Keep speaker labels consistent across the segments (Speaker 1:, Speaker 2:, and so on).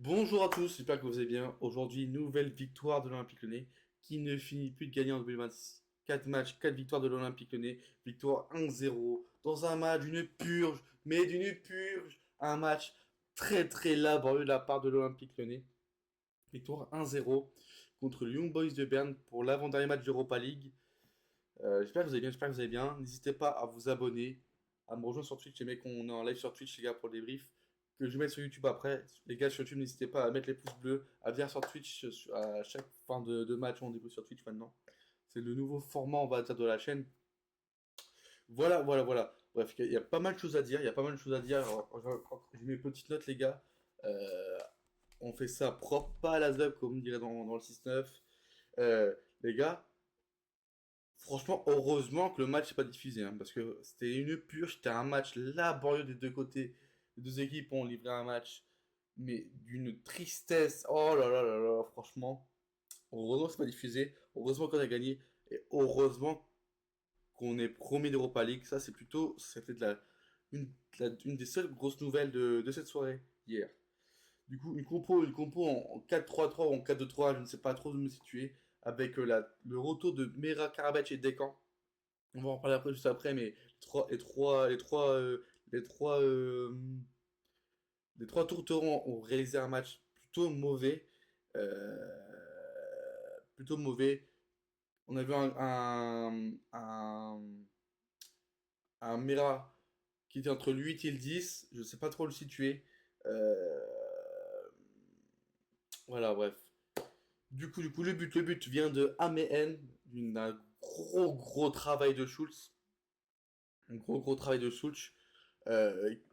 Speaker 1: Bonjour à tous, j'espère que vous allez bien. Aujourd'hui, nouvelle victoire de l'Olympique Lyonnais qui ne finit plus de gagner en 2026. 4 matchs, 4 victoires de l'Olympique Lyonnais. Victoire 1-0 dans un match d'une purge, mais d'une purge. Un match très très laborieux de la part de l'Olympique Lyonnais. Victoire 1-0 contre le Young Boys de Berne pour l'avant-dernier match d'Europa League. J'espère que vous allez bien, j'espère que vous allez bien. N'hésitez pas à vous abonner, à me rejoindre sur Twitch, les mecs, on est en live sur Twitch, les gars, pour le débrief. Que je mette sur YouTube après. Les gars, sur YouTube, n'hésitez pas à mettre les pouces bleus, à venir sur Twitch à chaque fin de match, on débrief sur Twitch maintenant. C'est le nouveau format, on va dire, de la chaîne. Voilà, voilà, voilà. Bref, il y a pas mal de choses à dire, il y a pas mal de choses à dire. J'ai mes petites notes, les gars. Euh, on fait ça propre, pas à la zeb, comme on dirait dans le 6-9. Les gars, franchement, heureusement que le match n'est pas diffusé, hein, parce que c'était une purge, c'était un match laborieux des deux côtés. Les deux équipes ont livré un match, mais d'une tristesse. Oh là là là là, franchement. Heureusement que c'est pas diffusé, heureusement qu'on a gagné, et heureusement qu'on est premier d'Europa League. Ça, c'est plutôt, c'était une des seules grosses nouvelles de cette soirée hier. Du coup, une compo en 4-3-3 ou en 4-2-3, je ne sais pas trop où me situer, avec le retour de Mera, Karabatic et Decan. On va en parler après, juste après, mais les trois, les trois tourterons ont réalisé un match plutôt mauvais. Plutôt mauvais. On a vu un Mera qui était entre le 8 et le 10. Je ne sais pas trop le situer. Euh, voilà, bref. Du coup, le but vient de Amehen, d'un gros travail de Schulz. Un gros travail de Schulz.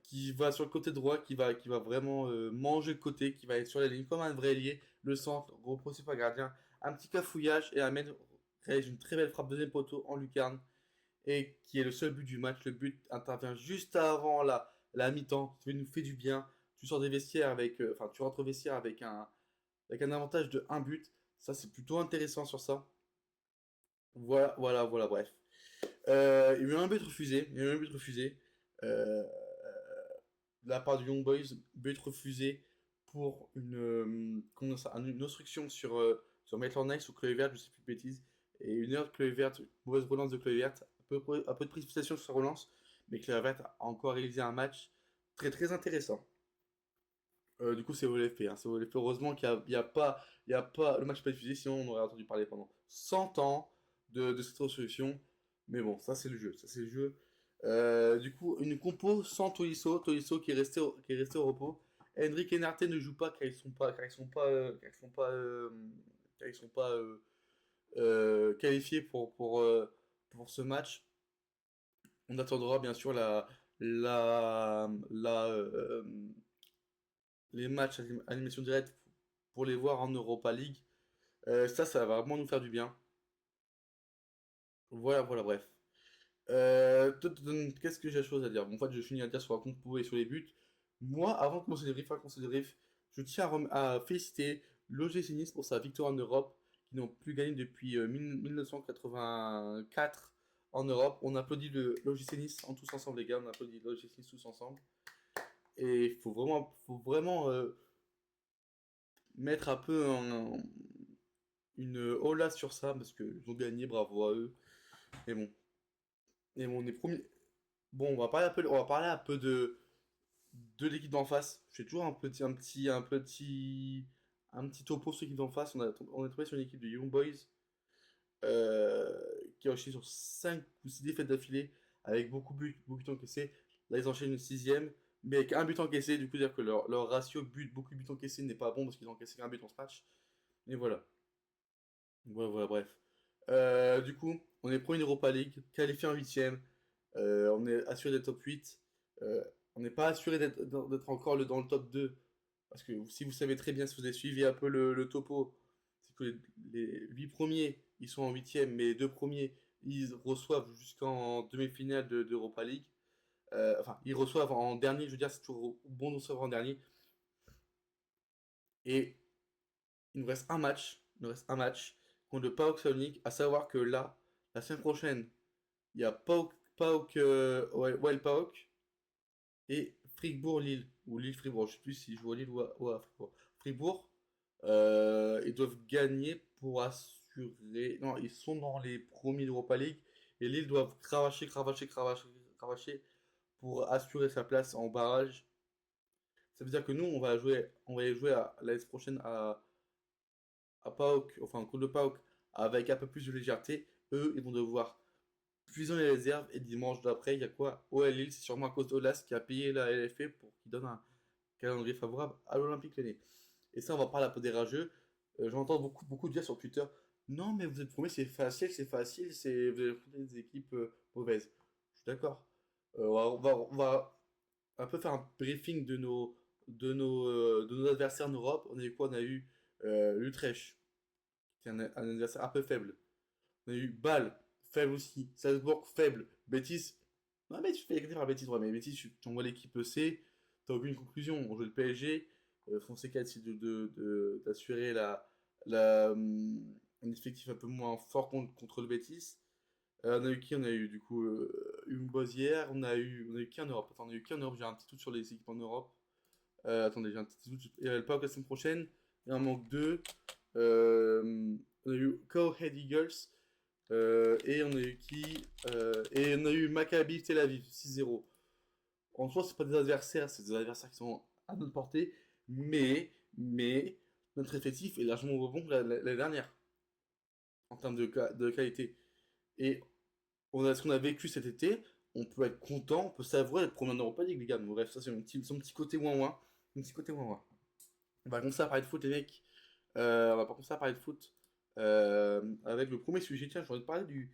Speaker 1: Qui va sur le côté droit, qui va vraiment manger le côté, qui va être sur la ligne comme un vrai ailier. Le centre, repoussé par le gardien. Un petit cafouillage et Ahmed réalise une très belle frappe deuxième poteau en lucarne. Et qui est le seul but du match. Le but intervient juste avant la mi-temps. Ça nous fait du bien. Tu sors des vestiaires avec. Enfin, tu rentres au vestiaire avec un avantage de un but. Ça, c'est plutôt intéressant sur ça. Voilà, voilà, voilà, bref. Il y a eu un but refusé. Il y a eu un but refusé. Euh, de la part du Young Boys, but refusé pour comment ça, une instruction sur Maitland Nice ou Chloé Verte, je sais plus de bêtises, et une erreur de Chloé Verte, mauvaise relance de Chloé Verte, un peu de précipitation sur sa relance, mais Chloé Verte a encore réalisé un match très très intéressant. Du coup, c'est volé fait, hein, c'est volé fait. Heureusement qu'il y a pas, le match n'est pas diffusé, sinon on aurait entendu parler pendant 100 ans de cette resolution. Mais bon, ça c'est le jeu, ça c'est le jeu. Du coup, une compo sans Tolisso qui est resté au repos. Henrik et Narte ne jouent pas car ils sont pas qualifiés pour ce match. On attendra bien sûr la, les matchs animation directe pour les voir en Europa League. Ça va vraiment nous faire du bien. Voilà, voilà, bref. Qu'est-ce que j'ai de choses à dire? Bon, en fait, je finis à dire sur la compo et sur les buts. Moi, avant de commencer les briefs, je tiens à féliciter l'OGC Nice pour sa victoire en Europe, qui n'ont plus gagné depuis 1984 en Europe. On applaudit l'OGC Nice en tous ensemble, les gars. On applaudit l'OGC Nice tous ensemble. Et il faut vraiment mettre un peu une hola sur ça, parce qu'ils ont gagné, bravo à eux. Et bon, on est premier. Bon, on va parler un peu de l'équipe d'en face. Je fais toujours un petit topo sur l'équipe d'en face. On est tombé sur une équipe de Young Boys euh, qui a enchaîné sur 5 ou 6 défaites d'affilée avec beaucoup de buts encaissés. Là, ils enchaînent une sixième, mais avec un but encaissé. Du coup, dire que leur ratio beaucoup de buts encaissés n'est pas bon parce qu'ils ont encaissé un but dans ce match. Et voilà. Voilà, voilà, bref. Du coup, on est premier d'Europa League, qualifié en huitième. On est assuré d'être top 8. Euh, on n'est pas assuré d'être encore dans le top 2. Parce que si vous savez très bien, si vous avez suivi un peu le topo, c'est que les 8 premiers, ils sont en huitième, mais les deux premiers, ils reçoivent jusqu'en demi-finale d'Europa League. Enfin, ils reçoivent en dernier, je veux dire, c'est toujours bon de recevoir en dernier. Et il nous reste un match. Il nous reste un match contre le PAOK Salonique. À savoir que là, la semaine prochaine, il y a PAOK, PAOK, ouais, le PAOK et Fribourg-Lille. ou Lille-Fribourg. Je sais plus si je joue à Lille ou à Fribourg. Fribourg, ils doivent gagner pour assurer. Non, ils sont dans les premiers d'Europa League et Lille doivent cravacher pour assurer sa place en barrage. Ça veut dire que nous, on va aller jouer l'année prochaine à PAOK, enfin en Coupe de PAOK, avec un peu plus de légèreté. Eux, ils vont devoir puiser les réserves et dimanche d'après, il y a quoi? OL Lille, c'est sûrement à cause d'Olas qui a payé la LFP pour qu'il donne un calendrier favorable à l'Olympique Lyonnais. Et ça, on va parler un peu des rageux. J'entends beaucoup dire sur Twitter, non, mais vous êtes premier, c'est facile, vous allez affronter des équipes mauvaises. Je suis d'accord. On va un peu faire un briefing de nos adversaires en Europe. On a eu quoi? On a eu l'Utrecht, qui est un adversaire un peu faible. On a eu Bâle, faible aussi. Salzbourg, faible. Betis, non, mais tu fais éclater par Betis, ouais, mais Betis, tu envoies l'équipe C, t'as aucune conclusion. On joue le PSG, Fonseca essaie d'assurer un effectif un peu moins fort contre le Betis. On a eu qui? On a eu du coup une Boisière, on a eu qui en Europe? Attends, on a eu qui en Europe? J'ai un petit doute sur les équipes en Europe. Attendez, j'ai un petit doute. Il n'y avait pas la semaine prochaine. Il en manque deux. On a eu Cowhead Eagles. Et on a eu qui? Et on a eu Maccabi Tel Aviv 6-0. En soi, c'est pas des adversaires, c'est des adversaires qui sont à notre portée. Mais notre effectif est largement au bon que l'année dernière en termes de qualité. Et ce qu'on a vécu cet été, on peut être content, on peut savourer être premier en Europa League, les gars. Mais bref, ça c'est son petit côté ouin-ouin. Un petit côté ouin-ouin. On va commencer à parler de foot, les mecs. On va pas commencer à parler de foot. Avec le premier sujet, tiens, j'ai envie de parler du,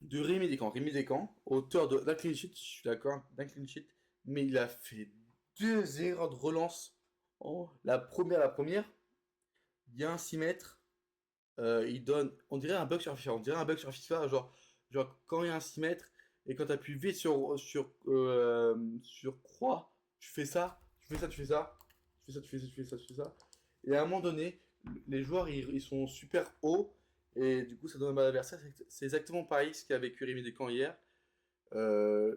Speaker 1: de Rémi Descamps. Rémi Descamps, auteur d'un clean sheet, je suis d'accord, d'un clean sheet, mais il a fait deux erreurs de relance. Oh, la première, il y a un 6 mètres, il donne, on dirait un bug sur FIFA, genre quand il y a un 6 mètres, et quand tu appuies V sur croix, tu fais ça, tu fais ça, tu fais ça, tu fais ça, tu fais ça, tu fais ça, tu fais ça. Et à un moment donné, les joueurs ils sont super hauts, et du coup ça donne un mal adversaire. C'est exactement pareil ce qu'a vécu Rémi Descamps hier. Euh,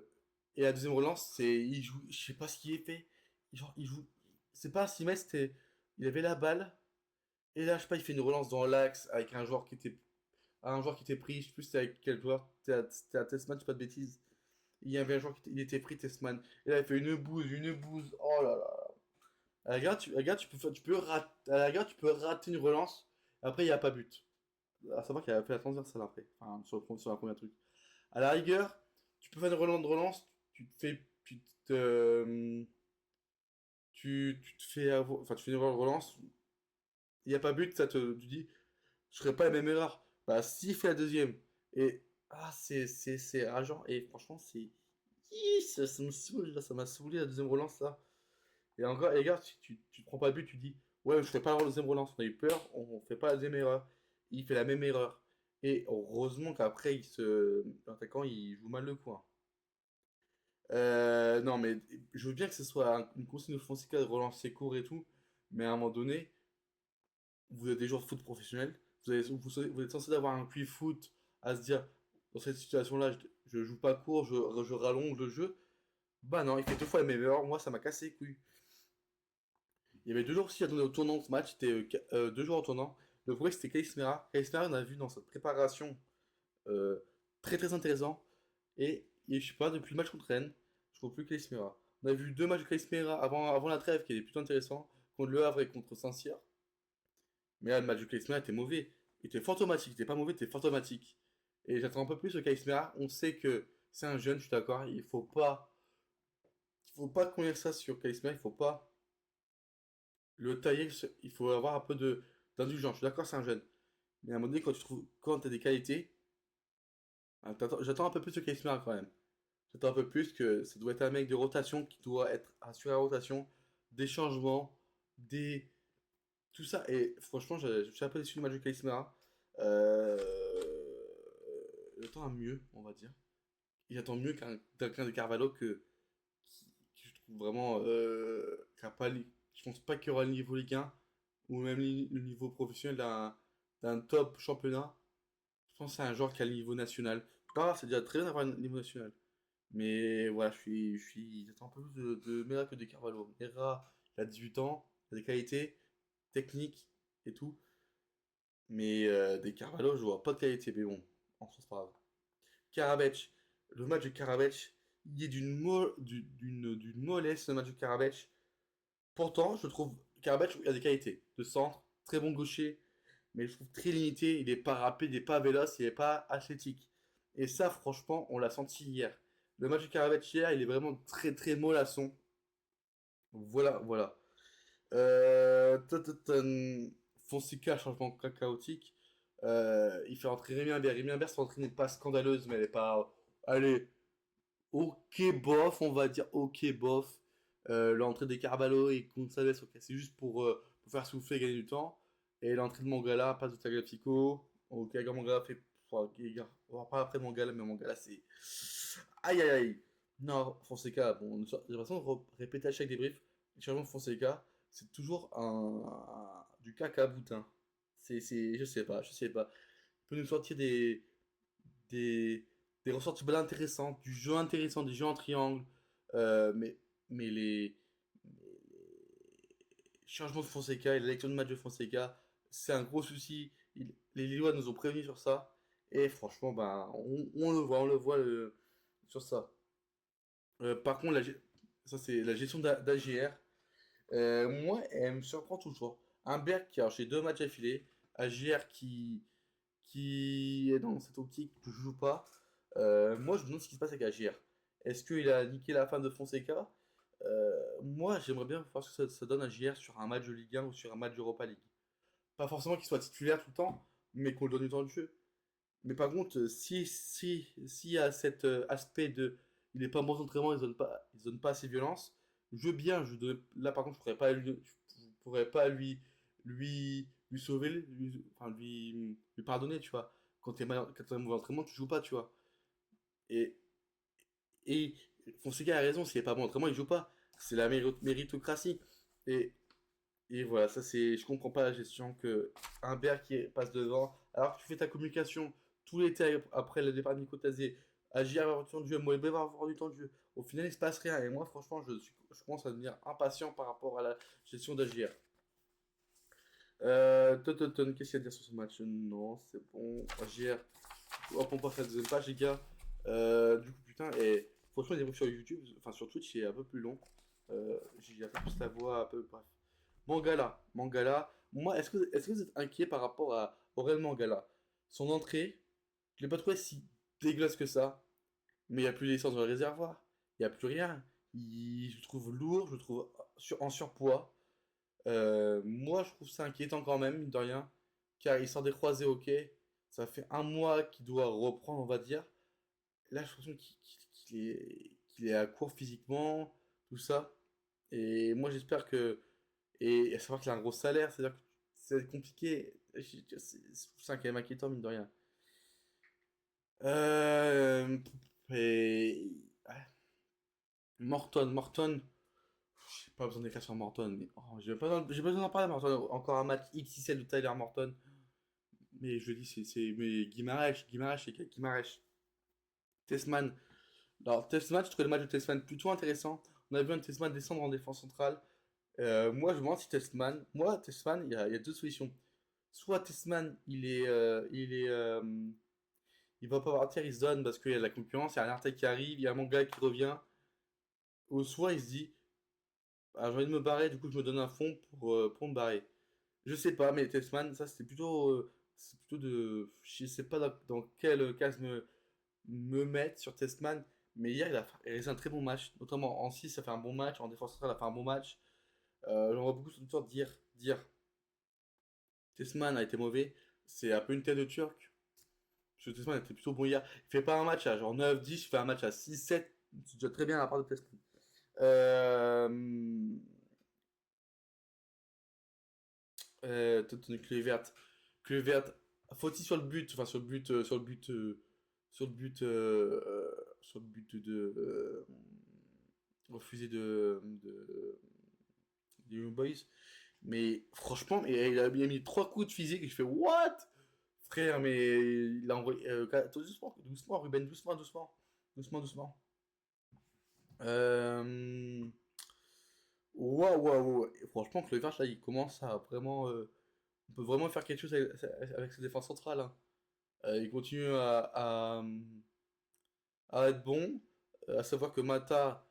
Speaker 1: et la deuxième relance, il joue, je sais pas ce qui est fait. Genre, il joue, c'est pas un 6 mètres, il avait la balle, et là, je sais pas, il fait une relance dans l'axe avec un joueur qui était pris, je sais plus c'était avec quel joueur, c'était un Testman, je sais pas de bêtises. Il y avait un joueur il était pris, Testman. Et là, il fait une bouse, oh là là. À la rigueur, tu peux rater une relance, après, il n'y a pas but. À savoir qu'il a fait la transversale après, enfin, sur la première truc. À la rigueur, tu peux faire une relance, tu te fais, enfin, tu fais une relance, il n'y a pas but, tu dis, je ferais pas la même erreur. Bah, s'il fait la deuxième, et c'est rageant, et franchement, ça me saoule, là, ça m'a saoulé la deuxième relance, là. Et encore, et regarde, tu te prends pas le but, tu dis, ouais, je fais pas la deuxième relance, on a eu peur, on fait pas la deuxième erreur. Il fait la même erreur. Et heureusement qu'après, l'attaquant, il joue mal le coup, hein. Non, mais je veux bien que ce soit une consigne de Fonseca de relancer court et tout, mais à un moment donné, vous êtes des joueurs de foot professionnels, vous êtes censé avoir un QI foot à se dire, dans cette situation-là, je joue pas court, je rallonge le jeu. Bah non, il fait deux fois la même erreur, moi ça m'a cassé les couilles. Il y avait deux joueurs aussi à donner au tournant de ce match, c'était deux joueurs au tournant. Le premier c'était Kalismera. Kalismera, on a vu dans cette préparation euh, très très intéressant. Et je sais pas, depuis le match contre Rennes, je ne vois plus Kalismera. On a vu deux matchs de Kalismera avant la trêve qui étaient plutôt intéressants, contre Le Havre et contre Saint-Cyr. Mais là, le match de Kalismera était mauvais. Il était fantomatique, il était pas mauvais, il était fantomatique. Et j'attends un peu plus de Kalismera. On sait que c'est un jeune, je suis d'accord. Il faut pas conduire ça sur Kalismera, il faut pas le tailler. Il faut avoir un peu d'indulgence. Je suis d'accord, c'est un jeune. Mais à un moment donné, quand tu as des qualités, j'attends un peu plus de Kalismera quand même. J'attends un peu plus que ça doit être un mec de rotation qui doit être assuré la rotation, des changements, des tout ça. Et franchement, je suis un peu déçu du match de Kalismera. Euh... J'attends un mieux, on va dire. Et j'attends mieux qu'un de Carvalho qui je trouve vraiment qui a pas, je pense pas qu'il y aura le niveau Ligue 1 ou même le niveau professionnel d'un top championnat. Je pense que c'est un joueur qui a le niveau national. Pas grave, c'est déjà très bien d'avoir un niveau national. Mais voilà, j'attends un peu plus de Mera que de Carvalho. Mera, il a 18 ans, il a des qualités techniques et tout. Mais des Carvalho, je vois pas de qualité. Mais bon, en soi, c'est pas grave. Karabec, le match de Karabec, il est d'une mollesse, le match de Karabec. Pourtant, je trouve Karabec, il a des qualités. De centre, très bon gaucher, mais je trouve très limité. Il est pas rapide, il est pas véloce, il est pas athlétique. Et ça, franchement, on l'a senti hier. Le match de Karabec hier, il est vraiment très très mollasson. Voilà, voilà. Fonseca, changement chaotique. Il fait entrer Rémi Imbert. Rémi Imbert, son entrée n'est pas scandaleuse, mais elle est pas. Allez, ok, bof, on va dire ok, bof. L'entrée de Carvalho et Gonçalves, ok, c'est juste pour faire souffler et gagner du temps. Et l'entrée de Mangala, passe de Tagliafico. Ok, Mangala fait. Ok, on va parler après de Mangala, mais Mangala, c'est. Aïe aïe aïe. Non, Fonseca, bon, j'ai l'impression de répéter à chaque débrief. Le changement de Fonseca, c'est toujours du caca boutin. Je sais pas, je sais pas. Il peut nous sortir des, des ressorties balles intéressantes, du jeu intéressant, des jeux en triangle. Euh, mais, mais les changements de Fonseca et la lecture de match de Fonseca, c'est un gros souci. Les Lillois nous ont prévenus sur ça. Et franchement, ben, on le voit sur ça. Par contre, ça c'est la gestion d'AGR. Moi, elle me surprend toujours. Un Berg qui a enchaîné 2 matchs affilés, AGR qui est dans cette optique que je joue pas. Moi, je me demande ce qui se passe avec AGR. Est-ce qu'il a niqué la fin de Fonseca? Moi, j'aimerais bien voir ce que ça donne à JR sur un match de Ligue 1 ou sur un match d'Europa League. Pas forcément qu'il soit titulaire tout le temps, mais qu'on lui donne du temps de jeu. Mais par contre, si y a cet aspect de il n'est pas bon d'entraînement, il donne pas assez de violence, je veux bien, là par contre, je pourrais pas lui sauver, enfin, lui pardonner, tu vois. Quand quand t'es un mauvais entraînement, tu joues pas, tu vois. Et, et Fonseca a raison, s'il n'est pas bon entraînement, il joue pas. C'est la méritocratie. Et, et voilà, je comprends pas la gestion que un Berg qui passe devant, alors que tu fais ta communication tout l'été après le départ de Nico Tazé, Agir avoir du temps de jeu, Moël va avoir du temps de jeu. Au final, il se passe rien. Et moi, franchement, je commence à devenir impatient par rapport à la gestion d'Agir. Qu'est-ce qu'il y a à dire sur ce match? Non, c'est bon. Agir. Hop, on passe à la deuxième page, les gars. Du coup, putain, et franchement, les débriefs sur YouTube, enfin sur Twitch, c'est un peu plus long. J'ai un peu plus la voix, un peu. Bref. Mangala. Moi, est-ce que vous êtes inquiet par rapport à Aurel Mangala? Son entrée, je l'ai pas trouvé si dégueulasse que ça, mais il n'y a plus d'essence dans le réservoir. Il n'y a plus rien. Je le trouve lourd, je le trouve en surpoids. Moi, je trouve ça inquiétant quand même, mine de rien, car il sort des croisés, ok. Ça fait un mois qu'il doit reprendre, on va dire. Là, je trouve qu'il est à court physiquement, tout ça. Et moi, j'espère que. Et à savoir qu'il a un gros salaire, c'est-à-dire que c'est compliqué. C'est ça qui est inquiétant, mine de rien. Euh, et... ouais. Morton, j'ai pas besoin d'écrire sur Morton, mais j'ai pas besoin d'en parler, Morton. Encore un match XXL de Tyler Morton. Mais je dis, mais Guimaraes, c'est quel Guimaraes? Tessman. Alors, Tessman, je trouvais le match de Tessman plutôt intéressant. On a vu un Tessman descendre en défense centrale. Moi, je me demande si Tessman, il y a deux solutions. Soit Tessman, il va pas partir, il se donne parce qu'il y a de la concurrence, il y a un Arte qui arrive, il y a un Manga qui revient. Ou soit il se dit, ah, j'ai envie de me barrer, du coup je me donne un fond pour me barrer. Je sais pas, mais Tessman, ça c'est plutôt de, je sais pas dans quelle case me mettre sur Tessman. Mais hier, il a réalisé un très bon match, notamment en 6 ça fait un bon match, en défense centrale, il a fait un bon match. J'en vois beaucoup sur Twitter dire Tessman a été mauvais, c'est un peu une tête de turc. Parce que Tessman était plutôt bon hier. Il fait pas un match à genre 9-10, il fait un match à 6-7. C'est déjà très bien à la part de Tessman. Euh, Clé verte. Clé verte. Faut-il sur le but, enfin sur le but de refuser des Young Boys. Mais franchement, il a mis 3 coups de physique et je fais what? Frère, mais il a envoyé. Doucement, doucement, Ruben, doucement, doucement. Doucement, doucement. Euh... Waouh, waouh, waouh. Et franchement, Kluivert, là, il commence à vraiment. On peut vraiment faire quelque chose avec ses défenses centrales, hein. Il continue à être bon. À savoir que Mata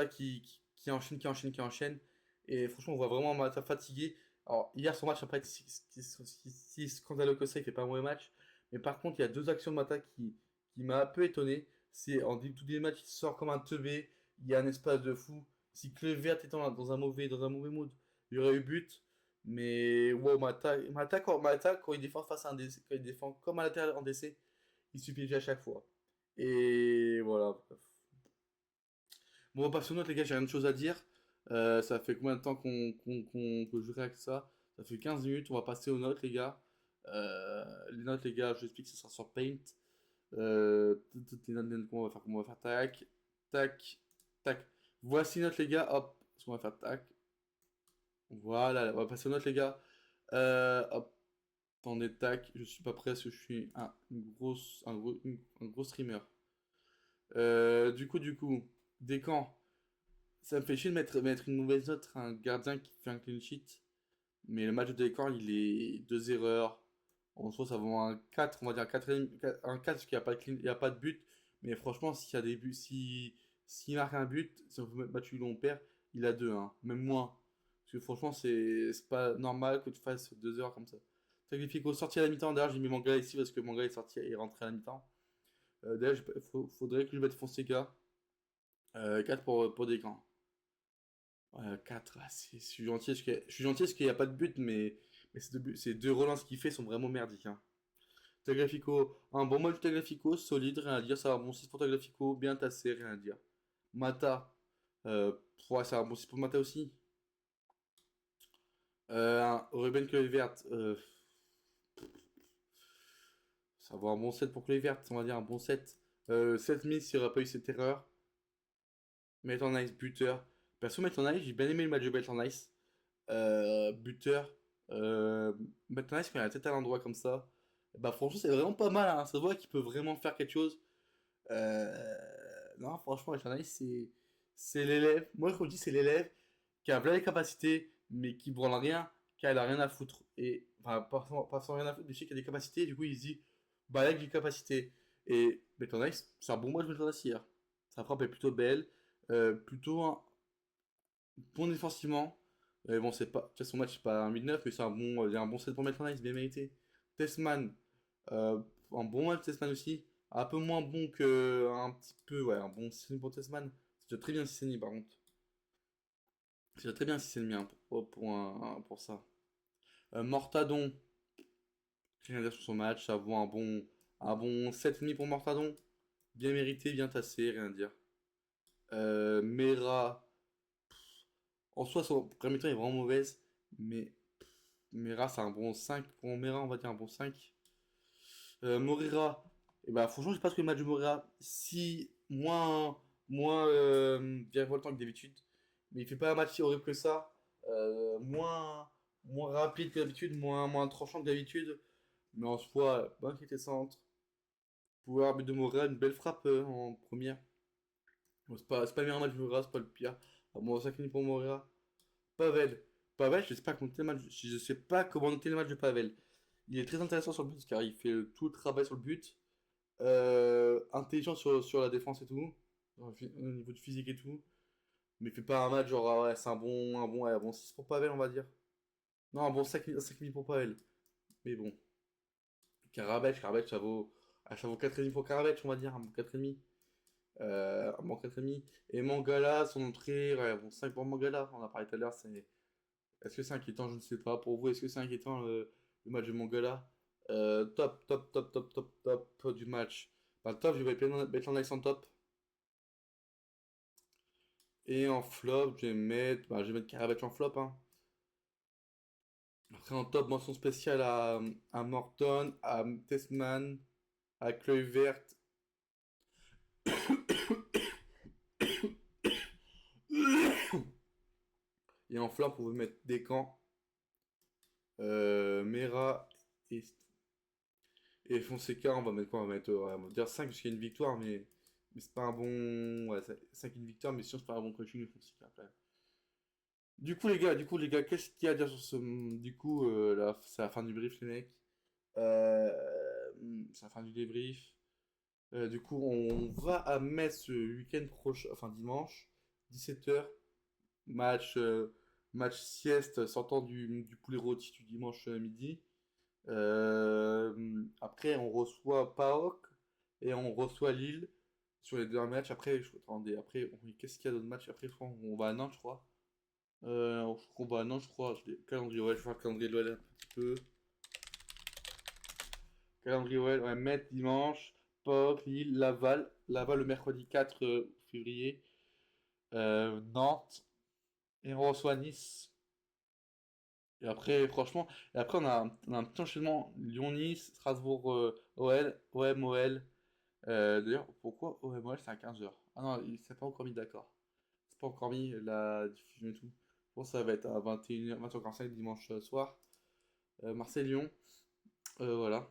Speaker 1: qui enchaîne, qui enchaîne, qui enchaîne. Et franchement, on voit vraiment Mata fatigué. Alors, hier, son match n'a pas été si scandaleux que ça, il fait pas un mauvais match. Mais par contre, il y a deux actions de Mata qui m'a un peu étonné. C'est en tout début de match, il sort comme un teubé. Il y a un espace de fou. Si Kluivert était dans un mauvais mood, il y aurait eu but. Mais wow, Mata, quand il défend face à un DC, quand il défend comme à l'intérieur en DC, il suffit à chaque fois. Et voilà. Bon, on va passer aux notes, les gars, j'ai rien de chose à dire. Ça fait combien de temps que je réacte ça? Ça fait 15 minutes, on va passer aux notes, les gars. Les notes, les gars, je vous explique, ça sera sur Paint. Toutes les notes, comment on va faire, tac, tac, tac. Voici les notes, les gars, hop, ce qu'on va faire, tac. Voilà, on va passer aux notes, les gars. Hop, attendez, tac, je suis pas prêt parce que je suis un gros streamer. Du coup, des camps. Ça me fait chier de mettre une mauvaise note à un gardien qui fait un clean sheet. Mais le match de Descamps, il est deux erreurs. En soi, ça vaut un 4, on va dire un 4, un 4 parce qu'il n'y a pas de il y a pas de but. Mais franchement, s'il y a des buts, s'il marque un but, si on fait match nul ou on perd, il a 2, hein, même moins. Parce que franchement, c'est pas normal que tu fasses 2 heures comme ça. Tagliafico sorti à la mi-temps. D'ailleurs, j'ai mis Mangala ici parce que Mangala est sorti et est rentré à la mi-temps. D'ailleurs, faudrait que je mette Fonseca. 4 pour Descamps. 4, je suis gentil parce qu'il n'y a pas de but, mais ces deux relances qu'il fait sont vraiment merdiques, hein. Tagliafico, un bon match de Tagliafico, solide, rien à dire, ça va un bon 6 pour Tagliafico, bien tassé, rien à dire. Mata, euh, ouais, ça va un bon 6 pour Mata aussi. Ruben Kluivert, ça va un bon 7 pour Kluivert, on va dire un bon 7. 7,5 s'il n'y aurait pas eu cette erreur. Maitland Nice, buteur. Perso, Maitland Nice, j'ai bien aimé le match de Maitland Nice. Buteur. Maitland Nice, quand il a la tête à l'endroit comme ça, bah franchement, c'est vraiment pas mal, hein. Ça se voit qu'il peut vraiment faire quelque chose. Non, franchement, Maitland Nice, c'est l'élève. Moi, quand je dis c'est l'élève qui a plein les capacités, mais qui branle rien, qui a rien à foutre. Et, enfin, pas sans rien à foutre, mais je sais qu'il a des capacités, du coup, il se dit, bah là, j'ai des capacités. Et Maitland Nice, c'est un bon match de Maitland Nice hier. Sa frappe est plutôt belle, plutôt bon défensivement. Bon, c'est pas. De toute façon, son match, c'est pas un 8-9, mais c'est un bon, il y a un bon set pour mettre en ice, bien mérité. Testman, euh, un bon match, Testman aussi. Un peu moins bon que. Un petit peu, ouais, un bon 6 pour Testman. C'est déjà très bien 6,5 par contre. C'est déjà très bien 6,5 hein, pour ça. Mortadon, rien à dire sur son match, ça vaut un bon 7,5 pour Mortadon. Bien mérité, bien tassé, rien à dire. Mera, en soi, son premier temps est vraiment mauvaise, mais Mera, c'est un bon 5 pour Mera, on va dire un bon 5. Morira, et bah, franchement, j'ai pas trouvé le match de Morira si moins virevoltant que d'habitude. Mais il fait pas un match si horrible que ça. Moins rapide que d'habitude, moins tranchant que d'habitude. Mais en soi, bonne qualité de centre. Pouvoir but de Morira, une belle frappe en première. Bon, c'est pas le meilleur match de Morira, c'est pas le pire. Bon, 5 minutes pour Morira. Pavel. Pavel, je sais pas comment noter le match de Pavel. Il est très intéressant sur le but car il fait tout le travail sur le but. Intelligent sur la défense et tout. Au niveau du physique et tout. Mais il fait pas un match genre, ah ouais, c'est un bon 6 pour Pavel, on va dire. Non, un bon 5,5 pour Pavel. Mais bon. Karabech, ça vaut 4,5 pour Karabech, on va dire. Un bon 4,5. Un bon 4,5. Et Mangala, son entrée, ouais, bon 5 pour Mangala. On a parlé tout à l'heure, c'est. Est-ce que c'est inquiétant? Je ne sais pas. Pour vous, est-ce que c'est inquiétant le match de Mangala? Top du match. Bah, top, je vais mettre en accent top. Et en flop, je vais mettre Karabatic en flop, hein. Après, en top, mention spéciale à Morton, à Testman, à Kluivert. Et en flop, on veut mettre Descamps, Mera et Fonseca. On va mettre quoi? On va dire 5 parce qu'il y a une victoire, mais Mais c'est pas un bon. Ouais, 5 une victoire, mais sinon, c'est pas un bon coaching offensif après. Du coup, les gars, qu'est-ce qu'il y a à dire sur ce. Du coup, là, c'est la fin du brief, les mecs. Euh, c'est la fin du débrief. Du coup, on va à Metz ce week-end prochain, enfin dimanche, 17h. Match, match sieste sortant du poulet rôti du dimanche midi. Après, on reçoit PAOK et on reçoit Lille sur les deux matchs. Après, attendez, après, qu'est-ce qu'il y a d'autres matchs? Après, je crois, on va à Nantes, je crois. Je crois qu'on va à Nantes, je crois. Calendrier, ouais, je vais faire le calendrier de l'OL un petit peu. Calendrier, ouais, Metz dimanche, PAOK, Lille, Laval. Laval le mercredi 4 février. Nantes. Et on reçoit Nice. Et après, franchement, et après on a un petit enchaînement Lyon-Nice, Strasbourg, OL, OM, OL. D'ailleurs, pourquoi OM, OL c'est à 15h? Ah non, il s'est pas encore mis d'accord. C'est pas encore mis la diffusion et tout. Bon, ça va être à 21h, 20h45 dimanche soir. Marseille-Lyon, voilà.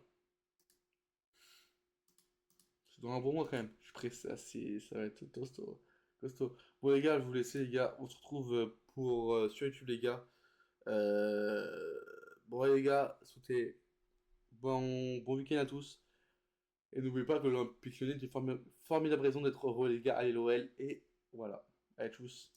Speaker 1: C'est dans un bon mois quand même. Je suis pressé, ça va être costaud. Costaud. Bon les gars, je vous laisse les gars. On se retrouve sur YouTube les gars. Euh, Bon les gars, c'était bon week-end à tous. Et n'oubliez pas que l'Olympique Lyonnais est une formidable raison d'être heureux, les gars. Allez, l'OL. Et voilà. Allez, tous.